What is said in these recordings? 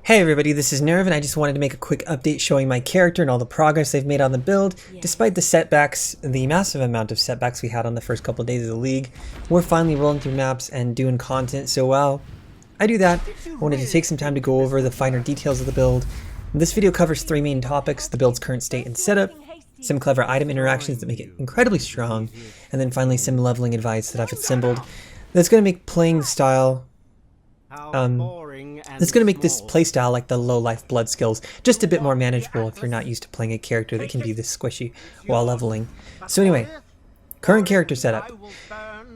Hey everybody, this is Nerve, and I just wanted to make a quick update showing my character and all the progress they've made on the build. Despite the setbacks, the massive amount of setbacks we had on the first couple of days of the league, we're finally rolling through maps and doing content, so while I do that, I wanted to take some time to go over the finer details of the build. This video covers three main topics: the build's current state and setup, some clever item interactions that make it incredibly strong, and then finally some leveling advice that I've assembled that's going to make playing style that's going to make this playstyle, like the low life blood skills, just a bit more manageable if you're not used to playing a character that can be this squishy while leveling. So anyway, current character setup.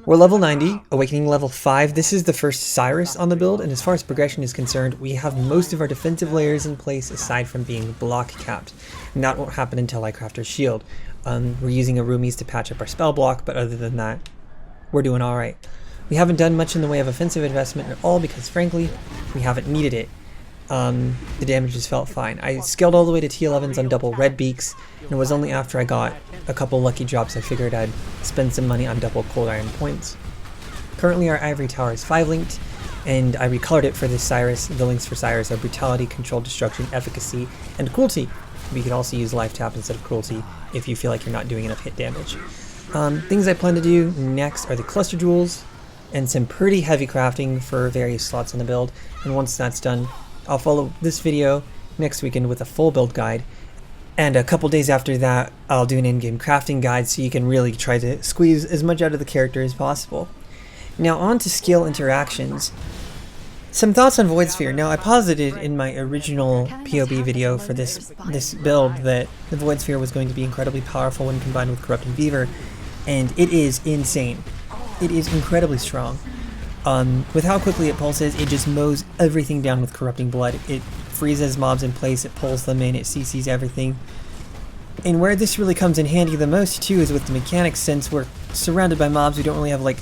We're level 90, awakening level 5. This is the first Sirus on the build, and as far as progression is concerned, we have most of our defensive layers in place aside from being block capped. And that won't happen until I craft our shield. We're using Arumis to patch up our spell block, but other than that, we're doing alright. We haven't done much in the way of offensive investment at all because, frankly, we haven't needed it. The damage has felt fine. I scaled all the way to T11s on double red beaks, and it was only after I got a couple lucky drops I figured I'd spend some money on double cold iron points. Currently our ivory tower is 5-linked, and I recolored it for this Sirus. The links for Sirus are brutality, control, destruction, efficacy, and cruelty. We could also use life tap instead of cruelty if you feel like you're not doing enough hit damage. Things I plan to do next are the cluster jewels, and some pretty heavy crafting for various slots on the build, and once that's done, I'll follow this video next weekend with a full build guide, and a couple days after that I'll do an in-game crafting guide so you can really try to squeeze as much out of the character as possible. Now on to skill interactions. Some thoughts on Void Sphere. Now I posited in my original POB video for this build that the Void Sphere was going to be incredibly powerful when combined with Corrupting Fever, and it is insane. It is incredibly strong. With how quickly it pulses, it just mows everything down with Corrupting Blood. It freezes mobs in place, it pulls them in, it CCs everything. And where this really comes in handy the most too is with the mechanics. Since we're surrounded by mobs, we don't really have like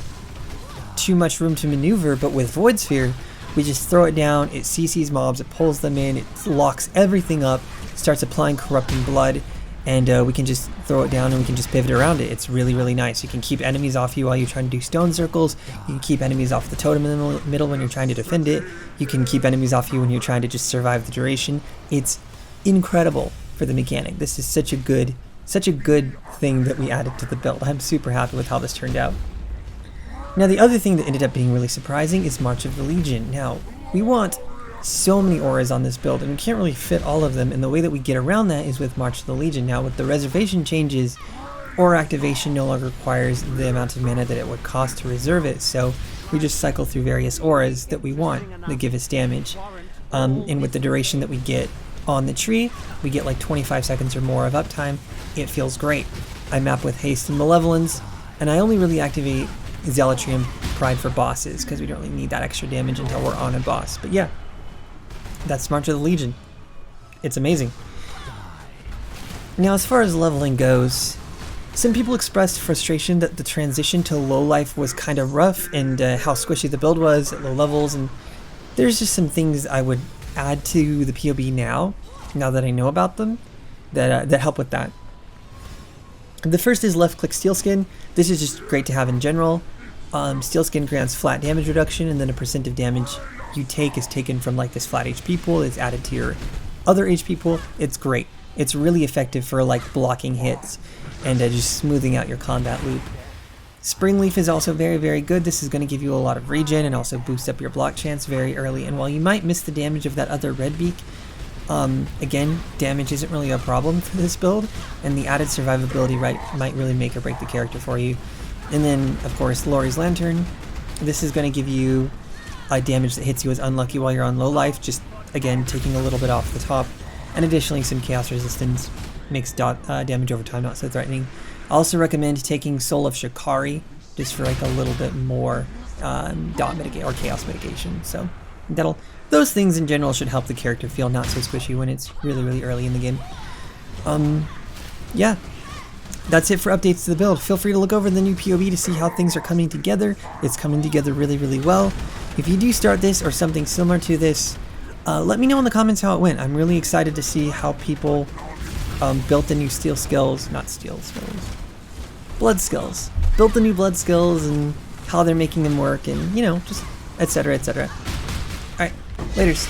too much room to maneuver, but with Void Sphere, we just throw it down, it CCs mobs, it pulls them in, it locks everything up, starts applying Corrupting Blood, and we can just throw it down and we can just pivot around it. It's really, really nice. You can keep enemies off you while you're trying to do stone circles. You can keep enemies off the totem in the middle when you're trying to defend it. You can keep enemies off you when you're trying to just survive the duration. It's incredible for the mechanic. This is such a good thing that we added to the build. I'm super happy with how this turned out. Now the other thing that ended up being really surprising is March of the Legion. Now, we want so many auras on this build, and we can't really fit all of them, and the way that we get around that is with March of the Legion. Now with the reservation changes, aura activation no longer requires the amount of mana that it would cost to reserve it, so we just cycle through various auras that we want that give us damage. And with the duration that we get on the tree, we get like 25 seconds or more of uptime. It feels great. I map with Haste and Malevolence, and I only really activate Zealotry and Pride for bosses because we don't really need that extra damage until we're on a boss. But yeah, that's March of the Legion. It's amazing. Now as far as leveling goes, some people expressed frustration that the transition to low life was kind of rough, and how squishy the build was at low levels, and there's just some things I would add to the POB now that I know about them, that help with that. The first is left click Steel Skin. This is just great to have in general. Steel Skin grants flat damage reduction, and then a percent of damage you take is taken from like this flat HP pool. It's added to your other HP pool. It's great. It's really effective for like blocking hits and just smoothing out your combat loop. Spring Leaf is also very, very good. This is going to give you a lot of regen and also boost up your block chance very early. And while you might miss the damage of that other red beak, again, damage isn't really a problem for this build, and the added survivability might really make or break the character for you. And then, of course, Lori's Lantern. This is going to give you a damage that hits you as unlucky while you're on low life, just, again, taking a little bit off the top. And additionally, some chaos resistance makes damage over time not so threatening. I also recommend taking Soul of Shikari, just for like a little bit more dot mitigate or chaos mitigation. So those things in general should help the character feel not so squishy when it's really, really early in the game. Yeah, that's it for updates to the build. Feel free to look over the new POB to see how things are coming together. It's coming together really, really well. If you do start this or something similar to this, let me know in the comments how it went. I'm really excited to see how people built the new blood skills. Built the new blood skills and how they're making them work, and, you know, just etc, etc. Alright, laters.